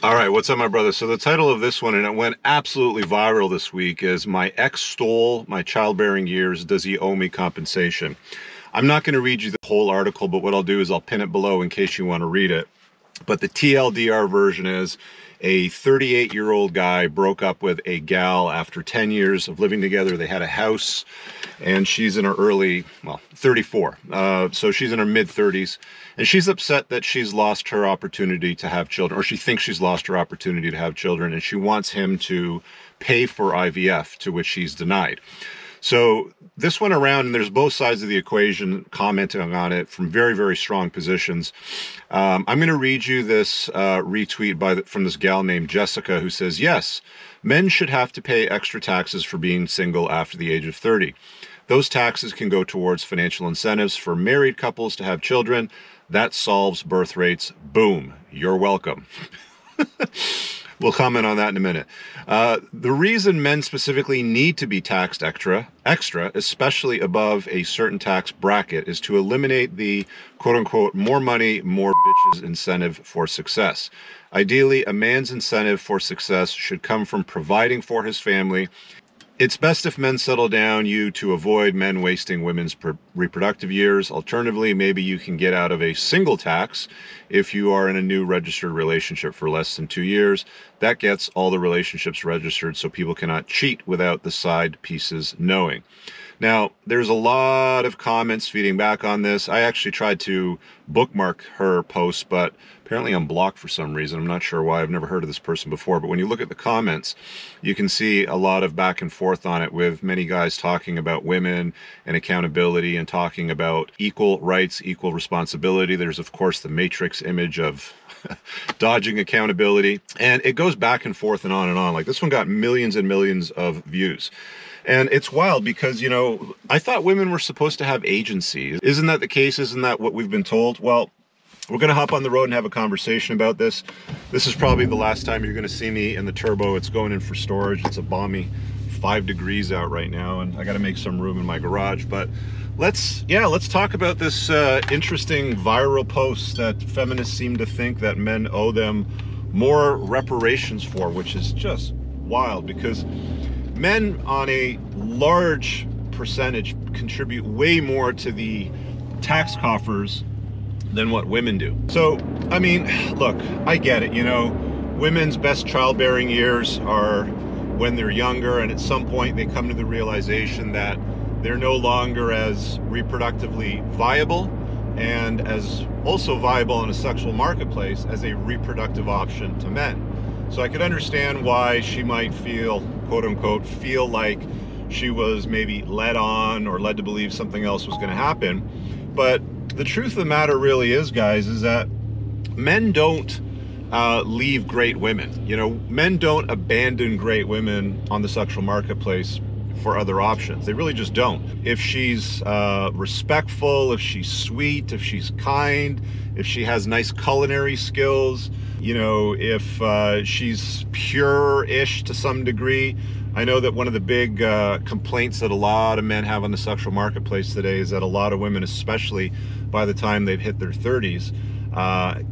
All right, what's up, my brother? So the title of this one, and it went absolutely viral this week, is "My Ex Stole My Childbearing Years. Does He Owe Me Compensation?" I'm not going to read you the whole article, but what I'll do is I'll pin it below in case you want to read it. But the TLDR version is a 38-year-old guy broke up with a gal after 10 years of living together. They had a house, and she's in her early, well, 34. So she's in her mid-30s, and she's upset that she's lost her opportunity to have children, or she thinks she's lost her opportunity to have children, and she wants him to pay for IVF, to which he's denied. So this went around, and there's both sides of the equation commenting on it from very, very strong positions. I'm going to read you this retweet from this gal named Jessica, who says, "Yes, men should have to pay extra taxes for being single after the age of 30. Those taxes can go towards financial incentives for married couples to have children. That solves birth rates. Boom. You're welcome." We'll comment on that in a minute. The reason men specifically need to be taxed extra, especially above a certain tax bracket, is to eliminate the quote-unquote more money, more bitches incentive for success. Ideally, a man's incentive for success should come from providing for his family. It's best if men settle down to avoid men wasting women's reproductive years. Alternatively, maybe you can get out of a single tax if you are in a new registered relationship for less than 2 years. That gets all the relationships registered so people cannot cheat without the side pieces knowing. Now, there's a lot of comments feeding back on this. I actually tried to bookmark her post, but apparently I'm blocked for some reason. I'm not sure why. I've never heard of this person before. But when you look at the comments, you can see a lot of back and forth on it, with many guys talking about women and accountability and talking about equal rights, equal responsibility. There's, of course, the Matrix image of dodging accountability. And it goes back and forth and on and on. Like, this one got millions and millions of views. And it's wild because, I thought women were supposed to have agency. Isn't that the case? Isn't that what we've been told? Well, we're going to hop on the road and have a conversation about this. This is probably the last time you're going to see me in the turbo. It's going in for storage. It's a balmy 5 degrees out right now, and I got to make some room in my garage. But let's talk about this interesting viral post that feminists seem to think that men owe them more reparations for, which is just wild because men on a large percentage contribute way more to the tax coffers than what women do. So, I mean, look, I get it, women's best childbearing years are when they're younger, and at some point they come to the realization that they're no longer as reproductively viable and as also viable in a sexual marketplace as a reproductive option to men. So I could understand why she might feel, quote unquote, feel like she was maybe led on or led to believe something else was going to happen. But the truth of the matter really is, guys, is that men don't leave great women. Men don't abandon great women on the sexual marketplace for other options. They really just don't. If she's respectful, if she's sweet, if she's kind, if she has nice culinary skills, if she's pure-ish to some degree. I know that one of the big complaints that a lot of men have on the sexual marketplace today is that a lot of women, especially by the time they've hit their 30s,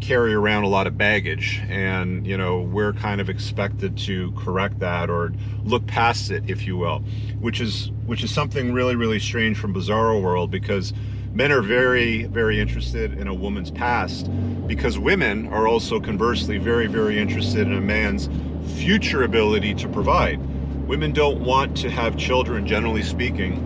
carry around a lot of baggage, and we're kind of expected to correct that or look past it, if you will, which is something really, really strange from Bizarro World, because men are very, very interested in a woman's past, because women are also conversely very, very interested in a man's future ability to provide. Women don't want to have children, generally speaking,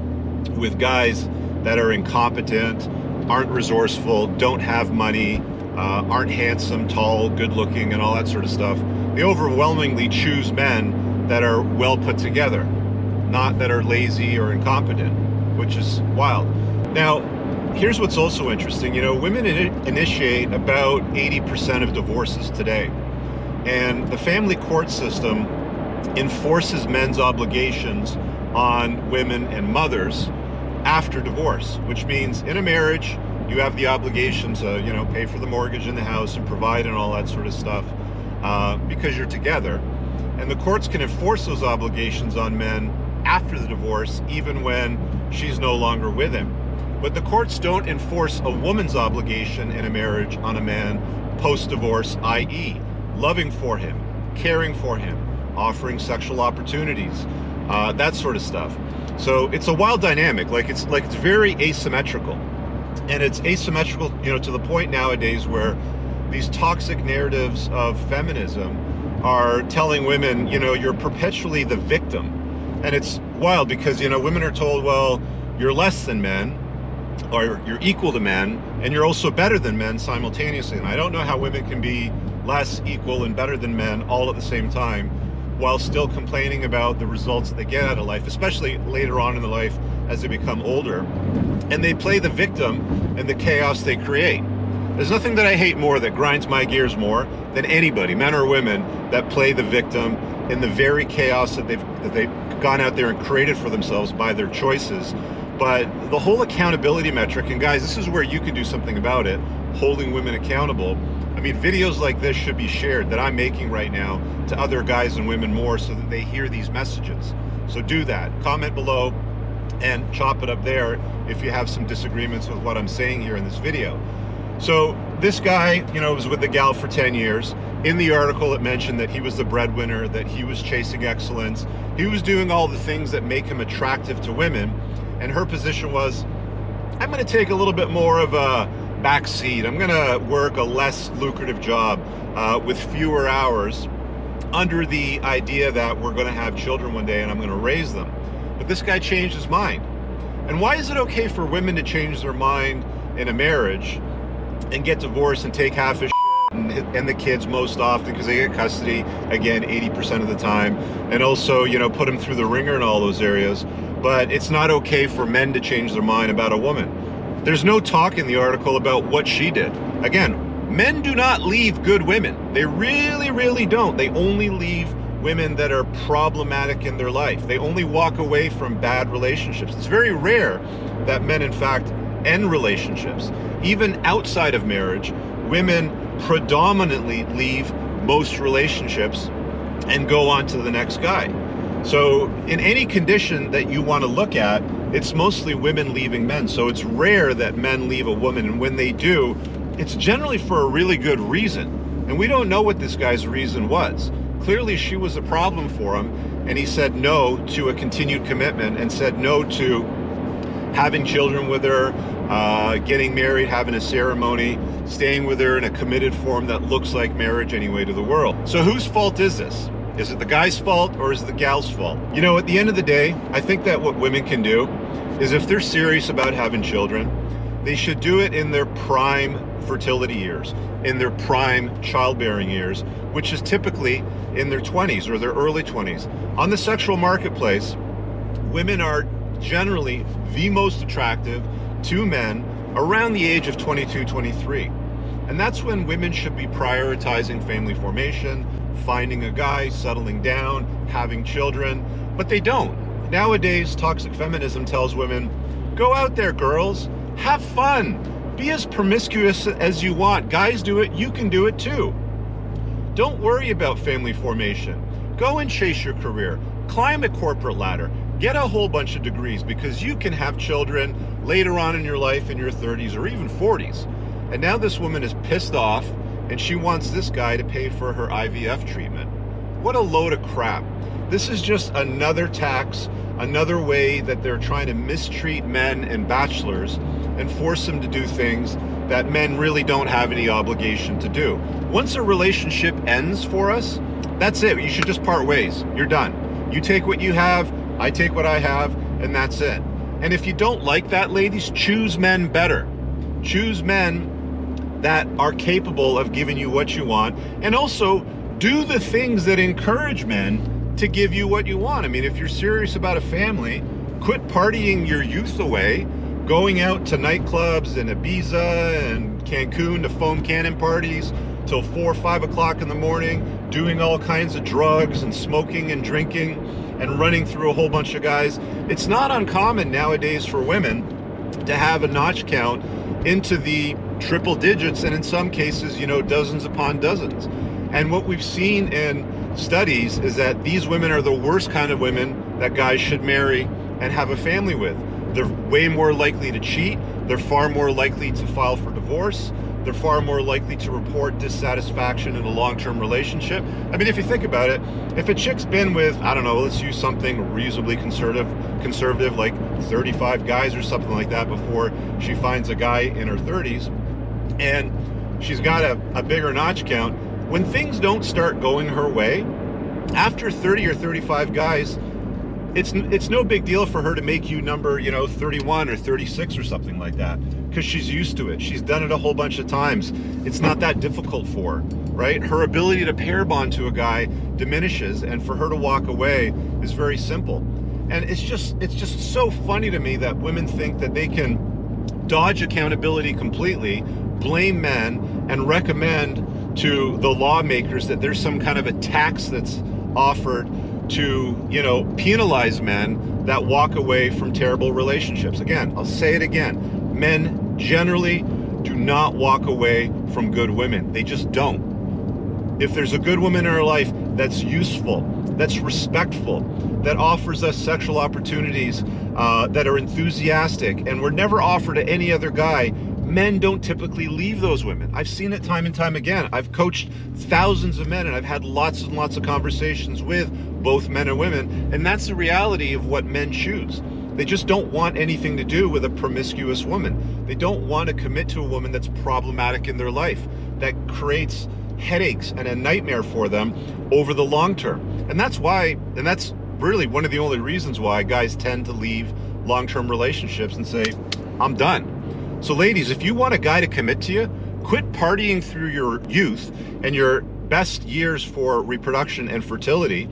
with guys that are incompetent, aren't resourceful, don't have money, aren't handsome, tall, good looking, and all that sort of stuff. They overwhelmingly choose men that are well put together, not that are lazy or incompetent, which is wild. Now, here's what's also interesting. Women initiate about 80% of divorces today, and the family court system enforces men's obligations on women and mothers after divorce, which means in a marriage, you have the obligation to, pay for the mortgage in the house and provide and all that sort of stuff because you're together. And the courts can enforce those obligations on men after the divorce, even when she's no longer with him. But the courts don't enforce a woman's obligation in a marriage on a man post-divorce, i.e., loving for him, caring for him, offering sexual opportunities, that sort of stuff. So it's a wild dynamic. It's very asymmetrical, and it's asymmetrical, to the point nowadays where these toxic narratives of feminism are telling women, you're perpetually the victim. And it's wild because, women are told, well, you're less than men, or you're equal to men, and you're also better than men simultaneously. And I don't know how women can be less, equal, and better than men all at the same time, while still complaining about the results that they get out of life, especially later on in the life as they become older. And they play the victim in the chaos they create. There's nothing that I hate more, that grinds my gears more, than anybody, men or women, that play the victim in the very chaos that they've gone out there and created for themselves by their choices. But the whole accountability metric, and guys, this is where you can do something about it, holding women accountable. I mean, videos like this should be shared, that I'm making right now, to other guys and women more, so that they hear these messages. So do that. Comment below and chop it up there if you have some disagreements with what I'm saying here in this video. So this guy, was with the gal for 10 years. In the article, it mentioned that he was the breadwinner, that he was chasing excellence. He was doing all the things that make him attractive to women. And her position was, I'm going to take a little bit more of a backseat. I'm going to work a less lucrative job with fewer hours, under the idea that we're going to have children one day and I'm going to raise them. But this guy changed his mind. And why is it okay for women to change their mind in a marriage and get divorced and take half his shit and the kids most often because they get custody, again, 80% of the time, and also, put them through the ringer in all those areas? But it's not okay for men to change their mind about a woman. There's no talk in the article about what she did. Again, men do not leave good women. They really, really don't. They only leave women that are problematic in their life. They only walk away from bad relationships. It's very rare that men, in fact, end relationships. Even outside of marriage, women predominantly leave most relationships and go on to the next guy. So in any condition that you want to look at, it's mostly women leaving men. So it's rare that men leave a woman, and when they do, it's generally for a really good reason. And we don't know what this guy's reason was. Clearly she was a problem for him, and he said no to a continued commitment, and said no to having children with her, getting married, having a ceremony, staying with her in a committed form that looks like marriage anyway to the world. So whose fault is this? Is it the guy's fault, or is it the gal's fault? At the end of the day, I think that what women can do is, if they're serious about having children, they should do it in their prime fertility years, in their prime childbearing years, which is typically in their 20s or their early 20s. On the sexual marketplace, women are generally the most attractive to men around the age of 22, 23. And that's when women should be prioritizing family formation, finding a guy, settling down, having children, but they don't. Nowadays, toxic feminism tells women, go out there, girls, have fun, be as promiscuous as you want. Guys do it, you can do it too. Don't worry about family formation. Go and chase your career, climb a corporate ladder, get a whole bunch of degrees, because you can have children later on in your life, in your 30s or even 40s. And now this woman is pissed off, and she wants this guy to pay for her IVF treatment. What a load of crap. This is just another tax, another way that they're trying to mistreat men and bachelors and force them to do things that men really don't have any obligation to do. Once a relationship ends for us, that's it. You should just part ways. You're done. You take what you have, I take what I have, and that's it. And if you don't like that, ladies, choose men better. Choose men that are capable of giving you what you want, and also do the things that encourage men to give you what you want. I mean, if you're serious about a family, quit partying your youth away, going out to nightclubs and Ibiza and Cancun to foam cannon parties till 4 or 5 o'clock in the morning, doing all kinds of drugs and smoking and drinking and running through a whole bunch of guys. It's not uncommon nowadays for women to have a notch count into the triple digits, and in some cases, dozens upon dozens. And what we've seen in studies is that these women are the worst kind of women that guys should marry and have a family with. They're way more likely to cheat. They're far more likely to file for divorce. They're far more likely to report dissatisfaction in a long-term relationship. I mean, if you think about it, if a chick's been with, I don't know, let's use something reasonably conservative, like 35 guys or something like that before she finds a guy in her 30s, and she's got a bigger notch count, when things don't start going her way, after 30 or 35 guys, it's no big deal for her to make you number, 31 or 36 or something like that, because she's used to it. She's done it a whole bunch of times. It's not that difficult for her, right? Her ability to pair bond to a guy diminishes, and for her to walk away is very simple. And it's just so funny to me that women think that they can dodge accountability completely, blame men, and recommend to the lawmakers that there's some kind of a tax that's offered to, penalize men that walk away from terrible relationships. Again, I'll say it again. Men generally do not walk away from good women. They just don't. If there's a good woman in our life that's useful, that's respectful, that offers us sexual opportunities, that are enthusiastic, and were never offered to any other guy, men don't typically leave those women. I've seen it time and time again. I've coached thousands of men, and I've had lots and lots of conversations with both men and women, and that's the reality of what men choose. They just don't want anything to do with a promiscuous woman. They don't want to commit to a woman that's problematic in their life, that creates headaches and a nightmare for them over the long term. And that's really one of the only reasons why guys tend to leave long-term relationships and say, I'm done. So ladies, if you want a guy to commit to you, quit partying through your youth and your best years for reproduction and fertility,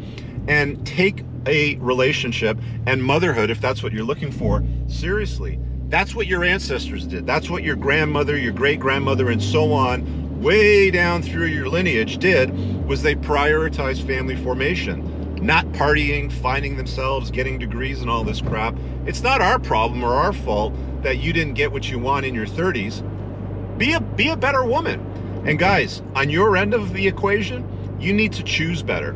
and take a relationship and motherhood, if that's what you're looking for, seriously. That's what your ancestors did. That's what your grandmother, your great-grandmother, and so on, way down through your lineage did, was they prioritized family formation, not partying, finding themselves, getting degrees and all this crap. It's not our problem or our fault that you didn't get what you want in your 30s. Be a better woman. And guys, on your end of the equation, you need to choose better.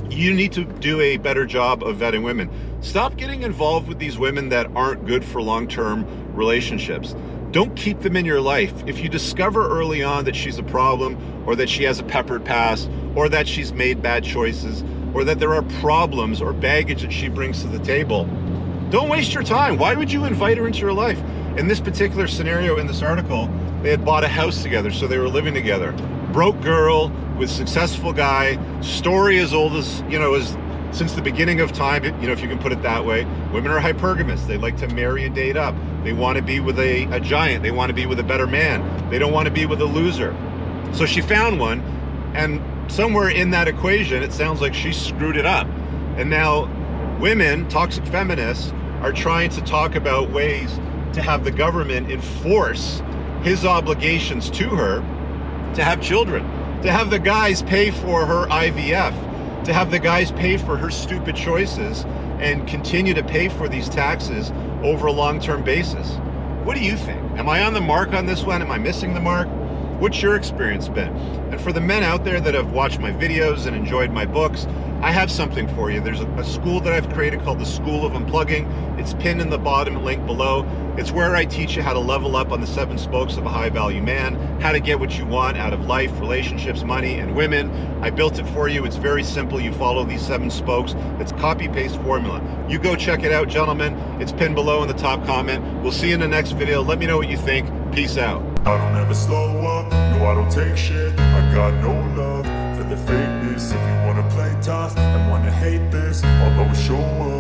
You need to do a better job of vetting women. Stop getting involved with these women that aren't good for long-term relationships. Don't keep them in your life. If you discover early on that she's a problem, or that she has a peppered past, or that she's made bad choices, or that there are problems or baggage that she brings to the table, don't waste your time. Why would you invite her into your life? In this particular scenario, in this article, they had bought a house together, so they were living together. Broke girl with successful guy, story as old as, since the beginning of time, if you can put it that way. Women are hypergamous. They like to marry and date up. They want to be with a giant. They want to be with a better man. They don't want to be with a loser. So she found one, and somewhere in that equation, it sounds like she screwed it up. And now women, toxic feminists, are trying to talk about ways to have the government enforce his obligations to her to have children, to have the guys pay for her IVF, to have the guys pay for her stupid choices and continue to pay for these taxes over a long-term basis. What do you think? Am I on the mark on this one? Am I missing the mark? What's your experience been? And for the men out there that have watched my videos and enjoyed my books, I have something for you. There's a school that I've created called the School of Unplugging. It's pinned in the bottom link below. It's where I teach you how to level up on the 7 spokes of a high-value man, how to get what you want out of life, relationships, money, and women. I built it for you. It's very simple. You follow these 7 spokes. It's copy-paste formula. You go check it out, gentlemen. It's pinned below in the top comment. We'll see you in the next video. Let me know what you think. Peace out. I don't ever slow up, no I don't take shit. I got no love for the fakeness. If you wanna play tough and wanna hate this, I'll always show up.